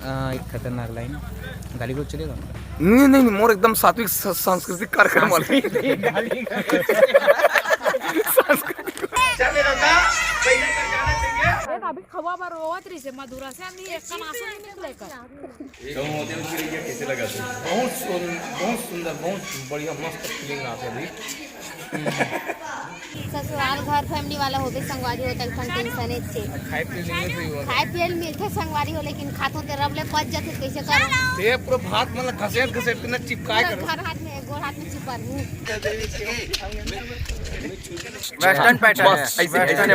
एक खतरनाक लाइन गाली को चलेगा नहीं नहीं मोर एकदम सात्विक सांस्कृतिक कार्यक्रम वाले अभी खवा बार रोवत रही से मधुरा से हम एक का आंसू नहीं निकले कर कैसे लगा था? बहुत सुंदर बहुत बढ़िया मस्त फीलिंग आती है अभी। ससुराल घर फैमिली वाला हो भी संगवारी होता है टेंशन छे खाए पिए मिलते संगवारी हो लेकिन खातो ते रबले पच जाते कैसे करो ये पूरा भात मतलब घसेट घसेट के ना चिपकाए कर घर हाथ में गोड़ हाथ में चिपका दूं वेस्टर्न पैटर्न है वेस्टर्न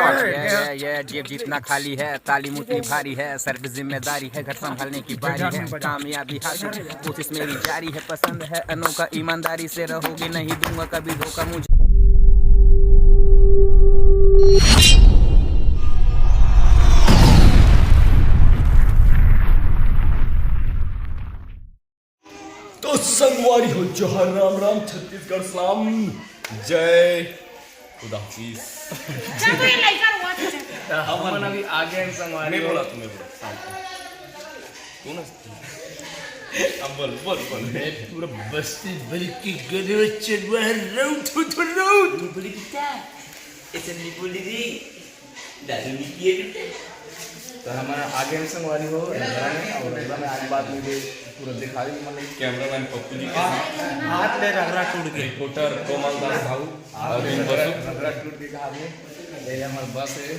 ये जेब जितना खाली है ताली मुट्ठी भारी है सर पे जिम्मेदारी है घर संभालने की बारी है कामयाबी हासिल कोशिश मेरी जारी है पसंद है अनोखा ईमानदारी से रहोगे नहीं दूंगा कभी धोखा मुझे। तो संगवारी हो जोहर राम राम छत्तीसगढ़ सलाम जय खुदा हाफिज। अपन अभी आगे हैं संगवारी मैं बोला तुम्हें बोला कौन है अब बोल बोल बोल पूरा बस्ती बल्कि गले में चढ़वा है राउंड तो राउंड बोली कितना ऐसे नहीं बोली रे दारू नहीं किए तो हमारा आगे हैं संगवारी हो रंगरा में और रंगरा में आज बात में पूरा दिखा दी मतलब कैमरामैन पप्पू जी के साथ हाथ ले रगड़ा टूट गए रिपोर्टर कोमल दास भाऊ अरविंद बसु रंगरा टूट के कहा में ये हमारा बस है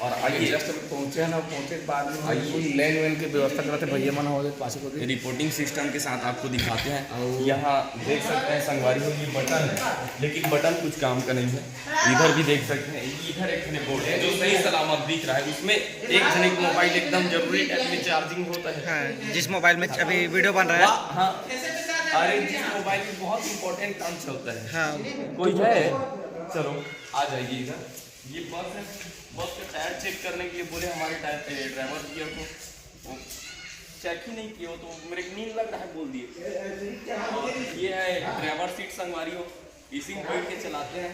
और आइए जस्ट पहुंचे हैं ना पहुंचे के बाद में आइए लेन वेन की व्यवस्था करते भैया मन हो पास को रिपोर्टिंग सिस्टम के साथ आपको दिखाते हैं यहाँ देख सकते हैं संगवारी हो ये बटन है लेकिन बटन कुछ काम का नहीं है। इधर भी देख सकते हैं इधर एक बोर्ड है जो सही सलामत दिख रहा है उसमें एक जने का मोबाइल एकदम जरूरी टाइम में चार्जिंग होता है। जिस मोबाइल में अभी वीडियो बन रहा है हाँ अरे जिस मोबाइल में बहुत इंपॉर्टेंट काम चलता है हाँ कोई है चलो आ जाइए इधर ये बस है बस के टायर चेक करने के लिए बोले हमारे टायर ड्राइवर भैया को वो चेक ही नहीं किया तो मेरे को नींद लग रहा है बोल दिए। ये है ड्राइवर सीट संगवारी हो इसी में बैठ के चलाते हैं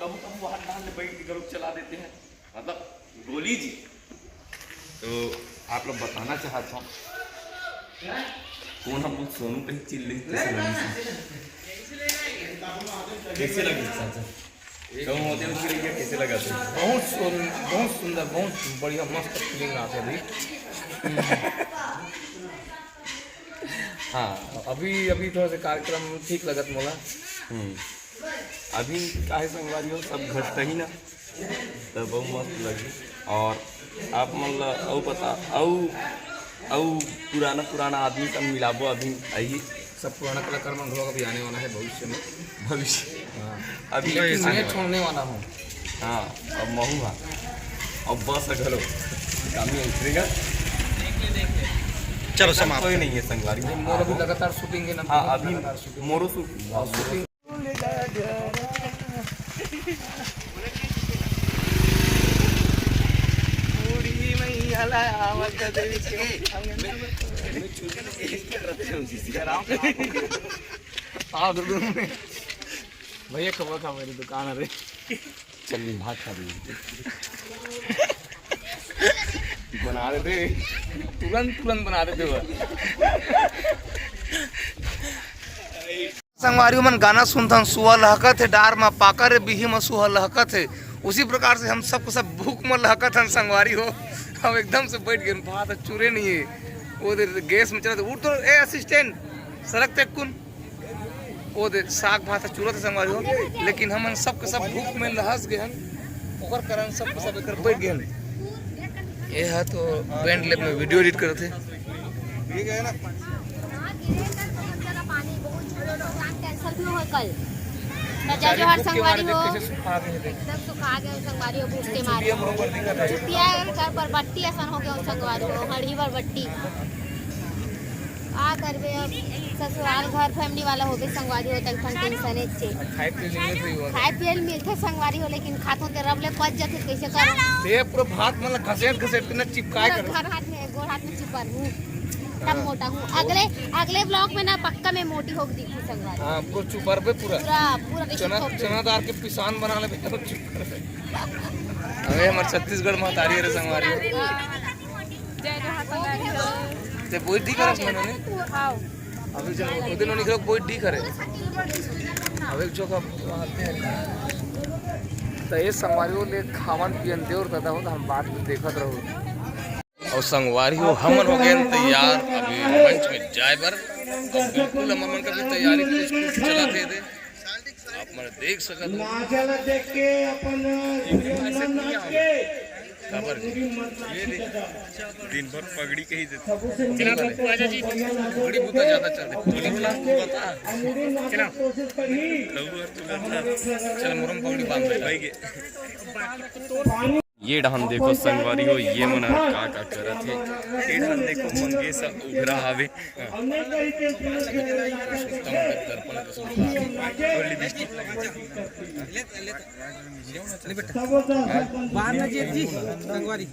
कभी कभी वहाँ डाल बैठ के ग्रुप चला देते हैं मतलब गोली जी। तो आप लोग बताना चाहता हूँ कौन हम लोग सोनू कहीं चिल्ली कैसे लगी चाचा कैसे लगा था? बहुत सुंदर बहुत बढ़िया मस्त फीलिंग आती है अभी। हाँ अभी अभी थोड़ा सा कार्यक्रम ठीक लगत मोला अभी काहे संगवारी हो सब घटता ही ना तो बहुत मस्त लगी और आप मतलब औ पता औ पुराना आदमी सब मिलाबो अभी आइए सब पुराना कलाकार मन लोग अभी आने वाला है भविष्य में हाँ अभी मैं छोड़ने वाला हूँ। हाँ अब महू हाँ अब बस घरो कामी उतरेगा चलो समाप्त कोई नहीं है संगवारी में मोर अभी लगातार शूटिंग है ना। हाँ अभी मोरो शूटिंग भैया खबर खा मेरी दुकान अरे चलिए भात खा दी बना देते तुरंत बना देते वह संगवारी मन गाना सुनता सुहा लहकत है डार में पाकर बिही में सुहा लहकत है उसी प्रकार से हम सबको सब भूख में लहकत है संगवारी हो हम एकदम से बैठ गए भात चूरे नहीं है वो गैस में चला उठ तो ए असिस्टेंट सड़क तक कुन वो साग भात चूरा थे संगवारी हो लेकिन हम सबके सब भूख में लहस गए ओकर कारण सबके सब एक बैठ गए। ये है तो बैंड लैब में वीडियो एडिट करते थे ठीक है ना कल जो हर संगवारी हो एकदम सुखा गए संगवारी हो भूख के मारे छुट्टिया घर पर बट्टी ऐसा हो गया संगवारी हो हड़ी पर बट्टी आ करबे अब ससुराल घर फैमिली वाला हो भी संगवारी हो तक टेंशन छे खाए पिए मिलते संगवारी हो लेकिन खातो ते रबले पच जाते कैसे करो ये पूरा भात मतलब घसेट घसेट के ना चिपकाए कर घर हाथ में गोड़ हाथ में चिपका दूं तब मोटा हूँ अगले ब्लॉग में ना पक्का मैं मोटी होगी दिखी संगवारी। हाँ को चुपर पे पूरा पूरा चना दाल के पिसान बना ले चुपर हमें हमारे छत्तीसगढ़ में तारी रे संगवारी। जय जहाँ संगवारी हो। ते बोई दी करे मैंने आओ अभी जो उदिन उन्हीं लोग बोई दी करे अब एक जो का तो ये संगवारी ले खावन पियन देवर तथा हो तो हम बात में देखत रहो और संगवारी हो हमन हो गए तैयार अभी मंच में जाए पर बिल्कुल हम मन का भी तैयारी कुछ चला थे आप मन देख सकत हो देख के अपन खबर ये दिन भर पगड़ी के ही देते पगड़ी बहुत ज्यादा चलते बोली बोला बता चल मुरम पगड़ी बांध ले भाई के ये डहन देखो संगवारी हो ये मना का करत है ये डहन देखो मंगे सा उभरा हावे दर्पण के सुनता और लिपस्टिक ले बेटा बाहर ना जी संगवारी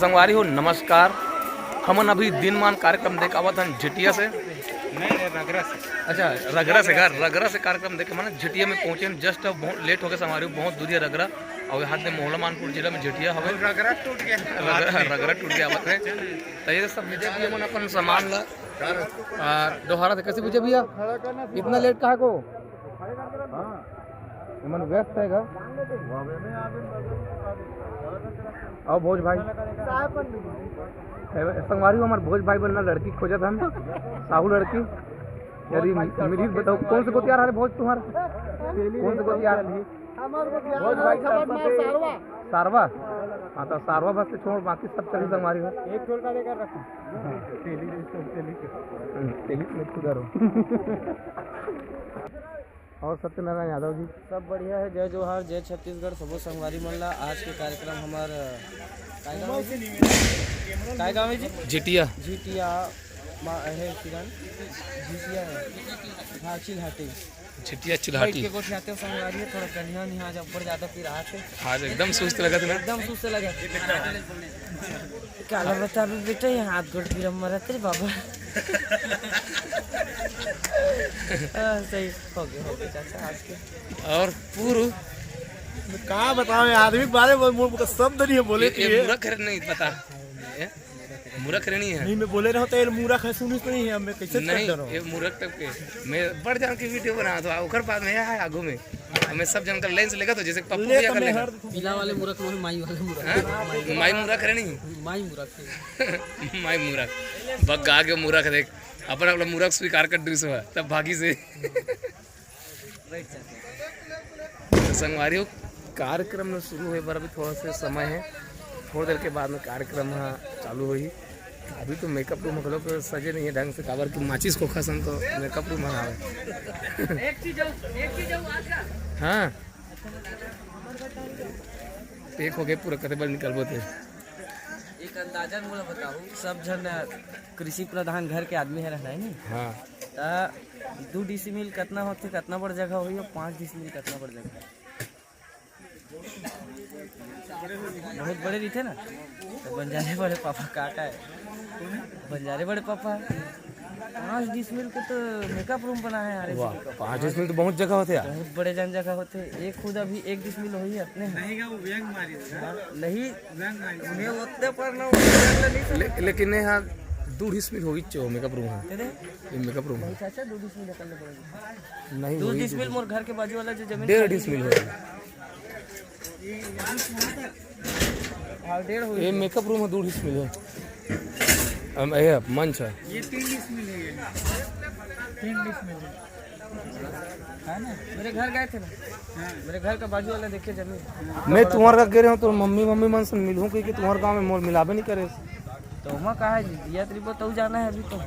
संगवारी हो नमस्कार। हमन अभी दिनमान कार्यक्रम देख आवत हन झिटिया से। रगरा से। अच्छा रगरा से कार्यक्रम देखे माना झिटिया में पहुंचे हैं। जस्ट अब बहुत लेट हो गया संगवारी हो, बहुत दूरी है रगरा और हाथ में मोहला मानपुर जिला में झिटिया हवे। रगरा टूट गया। रगरा टूट गया आवत है। तो ये सब विजय भैया मन अपन सामान ला दोहारा से कैसे विजय भैया इतना लेट कहा को मन व्यस्त है और भोज भाई संगवारी हो हमारे भोज भाई बनना लड़की खोजत हम साहू लड़की। यदि मेरी बताओ कौन से को तैयार है भोज तुम्हारा? कौन से को तैयार है भोज भाई? सारवा। हाँ तो सारवा बस से छोड़ बाकी सब चली संगवारी हो। एक टोल का लेकर रखो और सत्यनारायण यादव जी सब बढ़िया है। जय जोहार, जय छत्तीसगढ़, सबो संगवारी मल्ला। आज के कार्यक्रम हमार काय गाँव है जी? झिटिया झिटिया है किरण झिटिया है। हाँ चिल्हाटी झिटिया चिल्हाटी के गोठ आते संगवारी है। थोड़ा कन्या नहीं आज ऊपर ज्यादा फिर आज एकदम सुस्त लगा था। एकदम सुस्त लगा काला बता भी बेटा ये हाथ गोड़ फिर मरा तेरे बाबा। सही हो गया चाचा आज के। और पूर्व कहाँ बताओ आदमी के बारे में शब्द नहीं है बोले मूर्ख नहीं पता मूर्ख नहीं है। नहीं मैं बोले रहा तो मूर्ख है सुनी तो नहीं है मैं कैसे नहीं ये मूर्ख तब के मैं बड़ जान के वीडियो बना था ओकर बाद में है आगू में हमें सब जानकर लाइन से लेगा तो जैसे पप्पू भैया कर लेगा। पीला वाले मूर्ख नहीं माई वाले मूर्ख। माई मूर्ख है नहीं माई मूर्ख माई मूर्ख बग आगे मूर्ख देख अपना अपना मूर्ख स्वीकार कर दूसरा हुआ तब भागी से। संगवारी हो कार्यक्रम में शुरू हुए बार अभी थोड़ा सा समय है। थोड़ी देर के बाद में कार्यक्रम चालू हुई। अभी तो मेकअप रूम हम लोग सजे नहीं है ढंग से काबर की माचिस को खसन तो मेकअप रूम हाँ एक हो गए पूरा कते बार निकल बोते। एक अंदाजा मोला बताओ सब जन कृषि प्रधान घर के आदमी है रहना है नहीं। हाँ 2 डिसमिल कितना होते कितना बड़ जगह हुई और 5 डिसमिल कितना बड़ जगह बहुत बड़े रहते ना। तो बंजारे बड़े पापा काका है बंजारे बड़े पापा 5 डिसमिल के तो मेकअप रूम बना है यार। 5 डिसमिल तो बहुत जगह होते यार। बहुत बड़े जन जगह होते। एक खुद अभी 1 डिसमिल हुई अपने नहीं मैं उतने पर ना लेकिन यहाँ 2 डिसमिल होगी चो मेकअप रूम है। ये मेकअप रूम है चाचा 2 डिसमिल निकलने पड़ेगा नहीं 2 डिसमिल मोर घर के बाजू वाला जो जमीन 1.5 डिसमिल होगी। ये मेकअप रूम है 2 डिसमिल है। ये मंच है ये 3 डिसमिल है 3 डिसमिल है ना। मेरे घर गए थे ना मेरे घर का बाजू वाला देखिए जमीन। मैं तुम्हारे का कह रहा हूँ तो मम्मी मन से मिलूँ कि तुम्हारे गाँव में मोल मिलावे नहीं करे तो वहाँ कहा है दिया त्रिपो तो जाना है अभी तो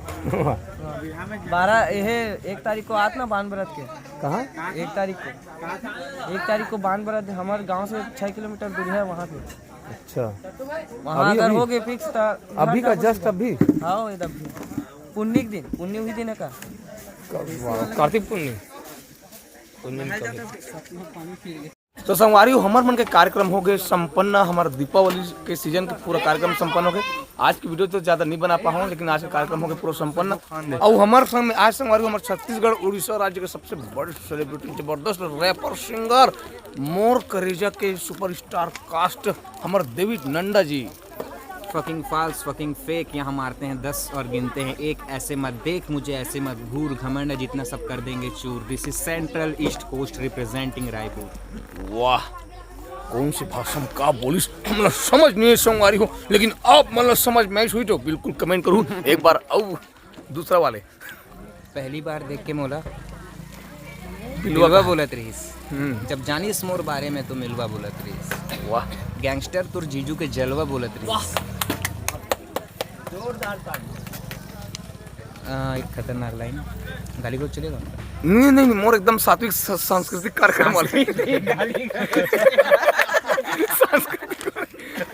12 यह 1 तारीख को आत ना बान बरत के कहाँ 1 तारीख को बान बरत हमारे गांव से 6 किलोमीटर दूर है वहाँ पे। अच्छा वहाँ अगर हो गए फिक्स तो अभी का जस्ट अभी हाँ एकदम पुण्य के दिन पुण्य हुई दिन का कार्तिक पुण्य तो संगवारी हमर मन के कार्यक्रम हो गए संपन्न। हमारे दीपावली के सीजन के पूरा कार्यक्रम संपन्न हो गए। आज की वीडियो तो ज़्यादा नहीं बना पाऊँ लेकिन आज का कार्यक्रम हो गया पूरा संपन्न। और हमारे संग में आज संगवारी हमारे छत्तीसगढ़ उड़ीसा राज्य के सबसे बड़े सेलिब्रिटी जबरदस्त रैपर सिंगर मोर करेजा के सुपरस्टार कास्ट हमारे David Nanda ji. Fucking false fucking fake यहाँ मारते हैं 10 और गिनते हैं 1। ऐसे मत देख मुझे ऐसे मत घूर घमंड है जितना सब कर देंगे चूर। This is central east coast representing Raipur. वाह कौन सी भाषा में का बोलिस मतलब समझ नहीं है संगवारी हो लेकिन आप मतलब समझ मैच हुई तो बिल्कुल कमेंट करूँ एक बार। और दूसरा वाले पहली बार देख के मोला मिलवा बोलत रहीस जब जानिस मोर बारे में तो मिलवा बोलत रहीस। वाह गैंगस्टर तुर जीजू के जलवा बोलत रहीस। एक खतरनाक लाइन गाली को चलेगा नहीं मोर एकदम सात्विक सांस्कृतिक कार्यक्रम वाले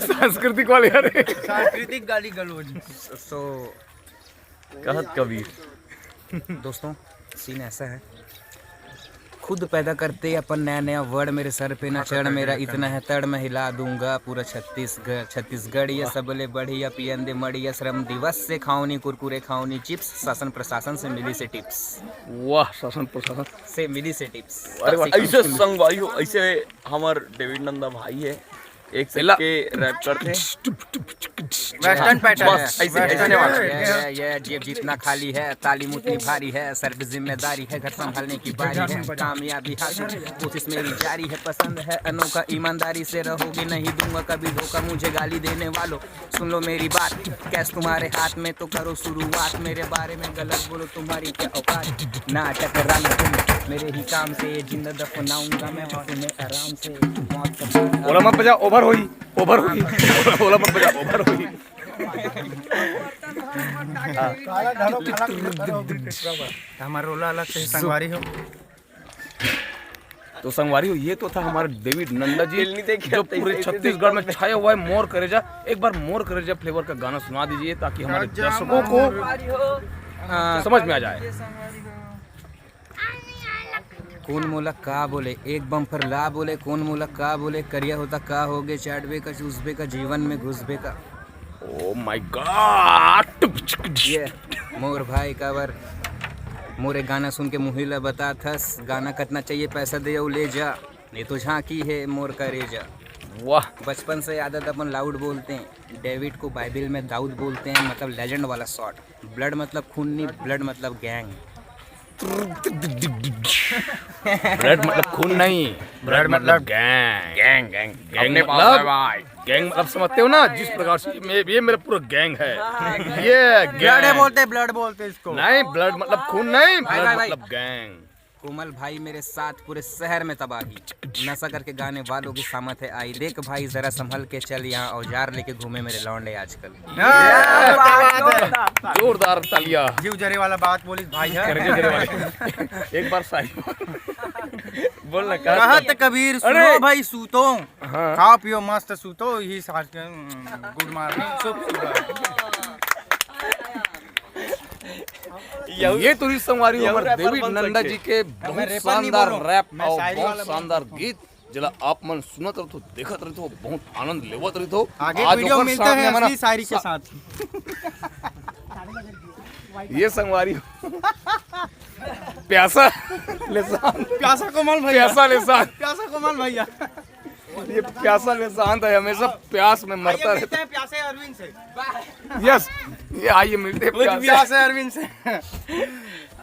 सांस्कृतिक वाले अरे सांस्कृतिक गाली गलौज। सो कहत कबीर दोस्तों सीन ऐसा है खुद पैदा करते अपन नया नया वर्ड, मेरे सर पे ना चढ़, मेरा इतना है तड़, मैं हिला दूंगा पूरा छत्तीसगढ़। ये सबले बढ़िया पियन दे मड़िया, श्रम दिवस से खाऊनी कुरकुरे, खाऊनी चिप्स, शासन प्रशासन से मिली से टिप्स, वाह शासन प्रशासन से मिली से टिप्स। अरे वाह, ऐसे संगवारी हो, ऐसे हमार डेविड नंदा भाई है, एक से के रैप करते हैं वेस्टर्न पैटर्न है, ऐसे ऐसे वाला ये जेब जितना खाली है, तालीम उतनी भारी है, सर पे जिम्मेदारी है, घर संभालने की बारी है, कामयाबी हासिल कोशिश मेरी जारी है, पसंद है अनोखा, ईमानदारी से रहोगे, नहीं दूंगा कभी धोखा, मुझे गाली देने वालों सुन लो मेरी बात, कैश तुम्हारे हाथ में तो करो शुरुआत, मेरे बारे में गलत बोलो तुम्हारी क्या औकात, ना टकराना तुम मेरे ही काम से, जिंदा दफनाऊंगा मैं तुम्हें आराम से, मौत ओला मत बजा, ओवर होई ओला मत बजा, ओवर होई। हमारा रोला अलग से संगवारी हो। तो संगवारी हो, ये तो था हमारा डेविड नंदा जी जो पूरे छत्तीसगढ़ में छाया हुआ है। मोर करेजा, एक बार मोर करेजा फ्लेवर का गाना सुना दीजिए ताकि हमारे दर्शकों को समझ में आ जाए। कौन मोला का बोले, एक बम्फर ला बोले, कौन मोला का बोले, करिया होता का होगे, चाटबे का चूसबे का, जीवन में घुसबे का। ओ माय गॉड, ये मोर भाई काबर मोरे गाना सुन के मुहिला बता थस, गाना कतना चाहिए पैसा दे और ले जा, नहीं तो झांकी है मोर का रेजा। वाह, बचपन से आदत अपन लाउड बोलते हैं, डेविड को बाइबल में दाऊद बोलते हैं, मतलब लेजेंड वाला शॉट। ब्लड मतलब खून नहीं, ब्लड मतलब गैंग। ब्लड मतलब खून नहीं, ब्लड मतलब गैंग गैंग गैंग गैंग मतलब गैंग मतलब समझते हो ना, जिस प्रकार से ये मेरा पूरा गैंग है, ये ब्लड बोलते इसको। नहीं, ब्लड मतलब खून नहीं, ब्लड मतलब गैंग। कोमल भाई मेरे साथ पूरे शहर में तबाही, नशा करके गाने वालों की सामत है आई, देख भाई जरा संभल के चल, यहाँ औजार लेके घूमे मेरे लौंडे आजकल। जोरदार तालियां। जीव जरे वाला बात बोली भाई है। एक बार साहिब बोलना कहत कबीर सुनो भाई सूतो, खाओ पियो मस्त सूतो, यही साथ के गुड मॉर्निंग शुभ सुबह। ये तो संगवारी हमारे डेविड नंदा जी के बहुत शानदार रैप और बहुत शानदार गीत जला आप मन सुनत रहो, देखत रहो, बहुत आनंद लेवत रहो। आगे वीडियो मिलता है असली शायरी के साथ। ये संगवारी प्यासा लेसान, प्यासा कोमल भैया, प्यासा लेसान, प्यासा कोमल भैया, ये प्यासा लेसान है, हमेशा प्यास में मरता रहता है। प्यासे अरविंद से, यस, ये आइए मिलते हैं प्यासे अरविंद से।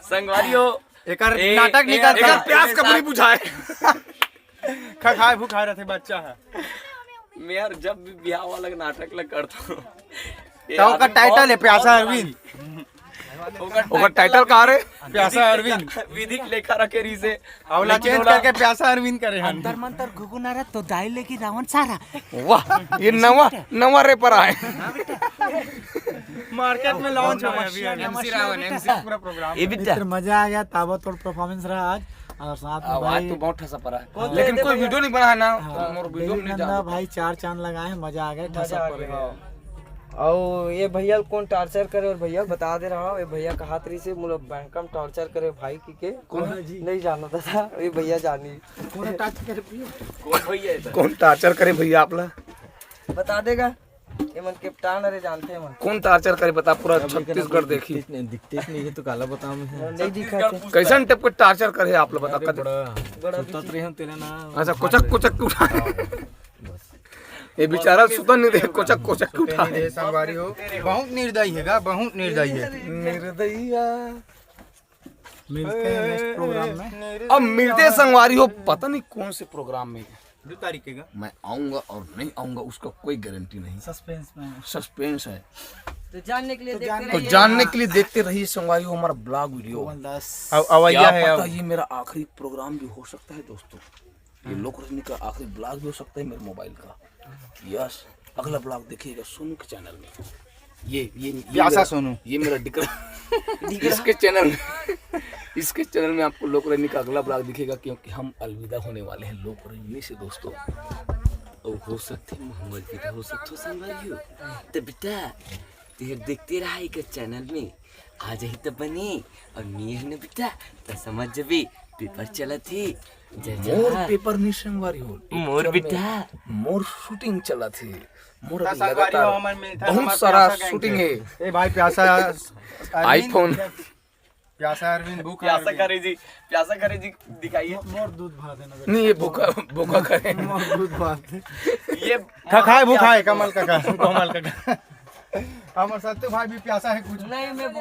संगवारी हो, एक नाटक निकल, एक प्यास का पूरी बुझाए, खाए भूखा रहते बच्चा है। मैं यार जब भी ब्याह वाला नाटक लग करता हूँ तो का टाइटल है प्यासा अरविंद, ओकर टाइटल कहाँ रे? प्यासा अरविंद विधिक लेखा रखे री से अवला चेंज करके प्यासा अरविंद करे हम। अंतर मंतर घुगुनारा तो दाई लेके रावण सारा। वाह, ये नवा रे पर आए। मार्केट में लॉन्च हुआ है अभी एमसी रावण, एमसी पूरा प्रोग्राम। ये भी मजा आ गया, ताबड़तोड़ परफॉर्मेंस रहा आज, और साथ में भाई तो बहुत ठसा पड़ा है, लेकिन कोई वीडियो नहीं बना है ना, तो वीडियो नहीं नंदा भाई 4 चांद लगाए, मजा आ गया, ठसा पड़ गया। और ये भैया कौन टॉर्चर करे, और भैया बता दे रहा हूँ, ये भैया कहा तरी से मुझे बैंकम टॉर्चर करे भाई की कौन नहीं जाना था, ये भैया जानी कौन भैया है? कौन टार्चर करे भैया आपला? बता देगा, ये मन कैप्टन अरे जानते हैं मन कौन टार्चर करे बता, पूरा छत्तीसगढ़ देखी दिखते नहीं है तो काला बताऊं नहीं दिखा थे। कैसन टाइप के टार्चर करे आप लोग बता। तेरा नाम अच्छा, कोचक कोचक उठा, ये बेचारा सुता नहीं दे, कोचक कोचक उठा। संगवारी हो, बहुत निर्दयी है, बहुत निर्दयी है। निर्दयिया, मिलते हैं नेक्स्ट प्रोग्राम में। अब मिलते संगवारी हो, पता नहीं कौन से प्रोग्राम में 2 तारीख के मैं आऊंगा और नहीं आऊंगा उसका कोई गारंटी नहीं, सस्पेंस है। तो जानने के लिए तो जानने के लिए देखते रहिए संगवारी हो हमारा ब्लॉग वीडियो। अवैया है, पता ये मेरा आखिरी प्रोग्राम भी हो सकता है दोस्तों, ये लोक रजनी का आखिरी ब्लॉग भी हो सकता है मेरे मोबाइल का। यस, अगला ब्लॉग देखिएगा सोनू के चैनल में। ये सोनू, ये मेरा इसके चैनल में आपको लोक रजनी का अगला ब्लॉग दिखेगा, क्योंकि हम अलविदा होने वाले हैं लोक रजनी से दोस्तों। और हो सकते मोहम्मद भी हो सकते संगवारी हो, तो बेटा तेरे देखते रहा चैनल में आ जाही तो बनी, और नहीं है ना बेटा तो समझ जबी पेपर चला थी मोर पेपर नहीं संगवारी हो मोर बेटा मोर शूटिंग चला थी मोर अभी संगवारी हो लगातार हमारे मिलता है, हमारे बहुत सारा प्यासा गैंग शूटिंग से। है। ए भाई प्यासा अरविंद, आईफोन प्यासा अरविंद भूखा प्यासा अरविंद। करे जी, प्यासा करे जी दिखाइए। नहीं ये भूखा भूखा करे ये खाए भूखा है कमल का कमल का हमारे सत्तू भाई भी प्यासा है कुछ नहीं मैं